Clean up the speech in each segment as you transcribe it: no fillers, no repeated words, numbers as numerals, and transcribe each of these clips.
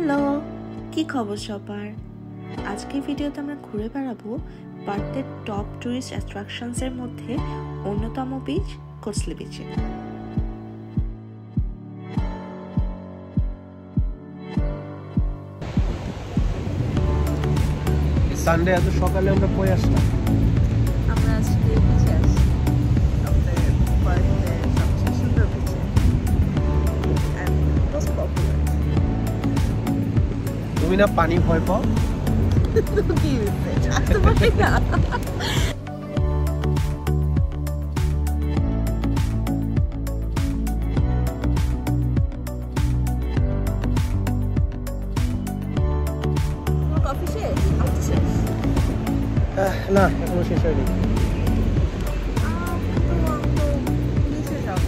Hello, কি খবর সবার? আজকের ভিডিওতে আমরা ঘুরে বেড়াবো পার্থের টপ টুরিস্ট অ্যাট্রাকশনসের মধ্যে অন্যতম বিচ কোসলি বিচে। সানডে এত সকালে আমরা কই আসলাম? আমরা আজকে বিচে আসছি, আমাদের পার্থের সবচেয়ে সুন্দর বিচে and most popular। তুমি না পানি ভয় পাও? কি হয়েছে? আসতে পারি না। কফি শেষ? আমার তো শেষ। না, এখনো শেষ হয়নি। নিচে যাবো,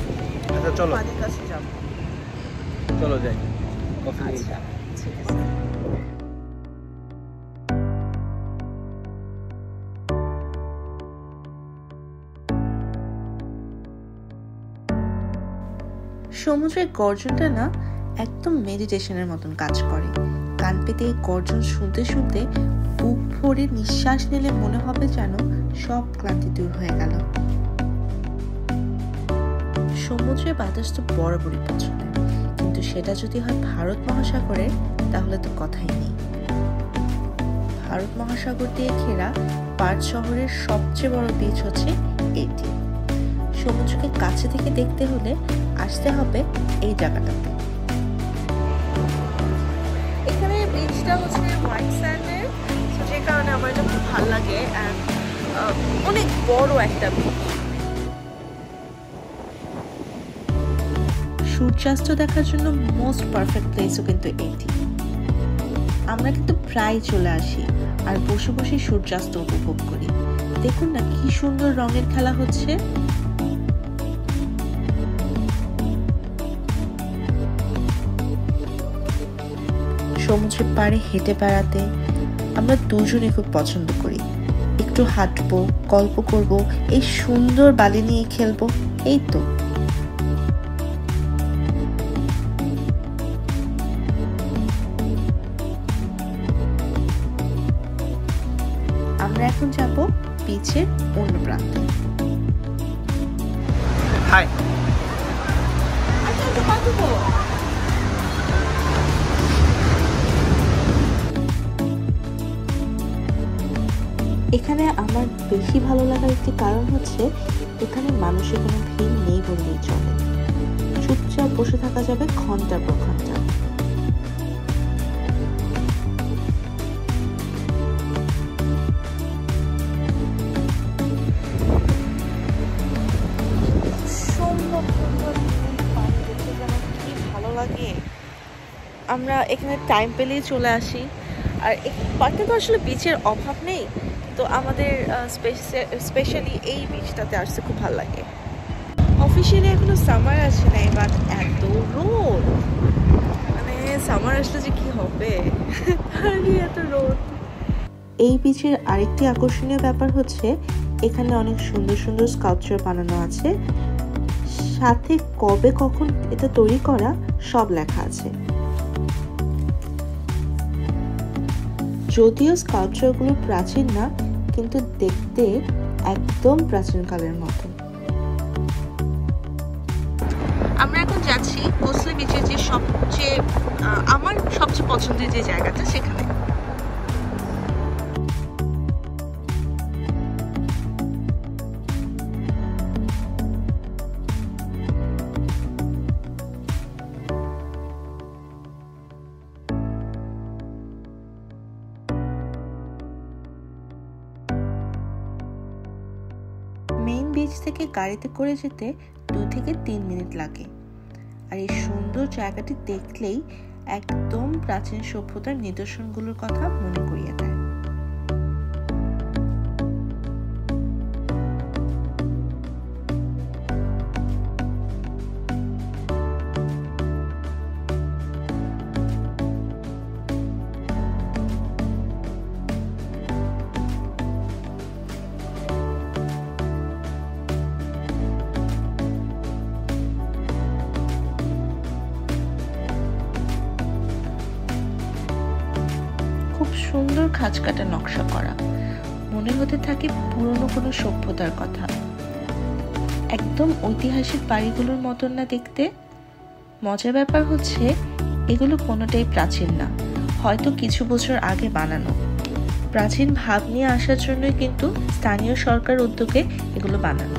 আচ্ছা চলো, পানির কাছে যাবো। চলো যাই কফি নিয়ে। আচ্ছা ঠিক আছে। সমুদ্রের গর্জনটা না একদম মেডিটেশনের মতন কাজ করে। কান পেতে এই গর্জন শুনতে শুনতে বুক ভরে নিঃশ্বাস নিলে মনে হবে যেন সব ক্লান্তি দূর হয়ে গেল। সমুদ্রের বাতাস তো বরাবরই পছন্দের, কিন্তু সেটা যদি হয় ভারত মহাসাগরের, তাহলে তো কথাই নেই। ভারত মহাসাগর দিয়ে ঘেরা পার্থ শহরের সবচেয়ে বড় বিচ হচ্ছে এটি। সমুদ্রকে কাছে থেকে দেখতে হলে আসতে হবে এই জায়গাটাতে। এখানে বিচটা হচ্ছে হোয়াইট স্যান্ডের, যে কারণে আমার এটা খুব ভালো লাগে। অনেক বড় একটা বিচ। সূর্যাস্ত দেখার জন্য মোস্ট পারফেক্ট প্লেসও কিন্তু এটি। আমরা কিন্তু প্রায় চলে আসি আর বসে বসে সূর্যাস্ত উপভোগ করি। দেখুন না কি সুন্দর রঙের খেলা হচ্ছে। সমুদ্রের পাড়ে হেঁটে বেড়াতে আমরা দুজনে খুব পছন্দ করি। একটু হাঁটবো, গল্প করব, এই সুন্দর বালি নিয়ে খেলবো, এই তো। আমরা এখন যাব বিচের অন্য প্রান্তে। হাই, এখানে আমার বেশি ভালো লাগার একটি কারণ হচ্ছে এখানে মানুষের কোনো ভিড় নেই বললেই চলে। চুপচাপ বসে থাকা যাবে ঘন্টার পর ঘন্টা। কি ভালো লাগে। আমরা এখানে টাইম পেলেই চলে আসি। আর পার্কে তো আসলে বিচের অভাব নেই, তো আমাদের স্পেশালি এই বিচটাতে আসতে খুব ভালো লাগে। অফিসিয়ালি এখনো সামার আসে নাই, বাট এত রোদ, মানে সামার আসলে যে কি হবে, এত রোদ। এই বিচের আরেকটি আকর্ষণীয় ব্যাপার হচ্ছে এখানে অনেক সুন্দর সুন্দর স্কাল্পচার বানানো আছে, সাথে কবে কখন এটা তৈরি করা সব লেখা আছে। যদিও স্কাল্পচারগুলো প্রাচীন না, কিন্তু দেখতে একদম প্রাচীনকালের মতো। আমরা এখন যাচ্ছি কোসলি বিচের যে আমার সবচেয়ে পছন্দের যে জায়গাটা, সেখানে। মেইন বিচ থেকে গাড়িতে করে যেতে 2 থেকে 3 মিনিট লাগে। আর এই সুন্দর জায়গাটি দেখলেই একদম প্রাচীন সভ্যতার নিদর্শনগুলোর কথা মনে করিয়ে দেয়। সুন্দর খাঁজকাটা নকশা করা, মনে হতে থাকে পুরনো কোনো সভ্যতার কথা। একদম ঐতিহাসিক বাড়িগুলোর মতন না দেখতে। মজার ব্যাপার হচ্ছে এগুলো কোনোটাই প্রাচীন না, হয়তো কিছু বছর আগে বানানো। প্রাচীন ভাব নিয়ে আসার জন্যই কিন্তু স্থানীয় সরকার উদ্যোগে এগুলো বানানো।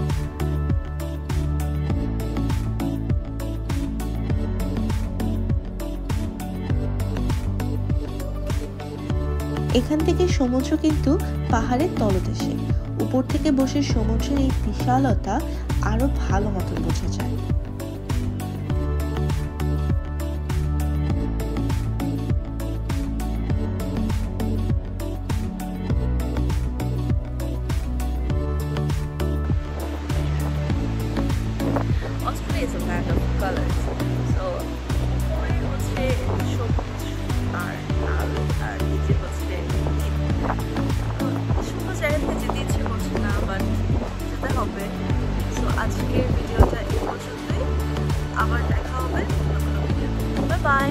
এখান থেকে সমুদ্র কিন্তু পাহাড়ের তলদেশে, উপর থেকে বসে সমুদ্রের এই বিশালতা আরো ভালো মতন বোঝা যায়। Australia is a land of colors. So, উপরে হচ্ছে সবুজ আর আলো, আর নিচে হচ্ছে নীল। তো সুন্দর জায়গা থেকে যেতে ইচ্ছে করছে না, বাট যেতে হবে। সো আজকের ভিডিওটা এই পর্যন্তই, আবার দেখা হবে অন্য কোনো ভিডিও। Bye bye.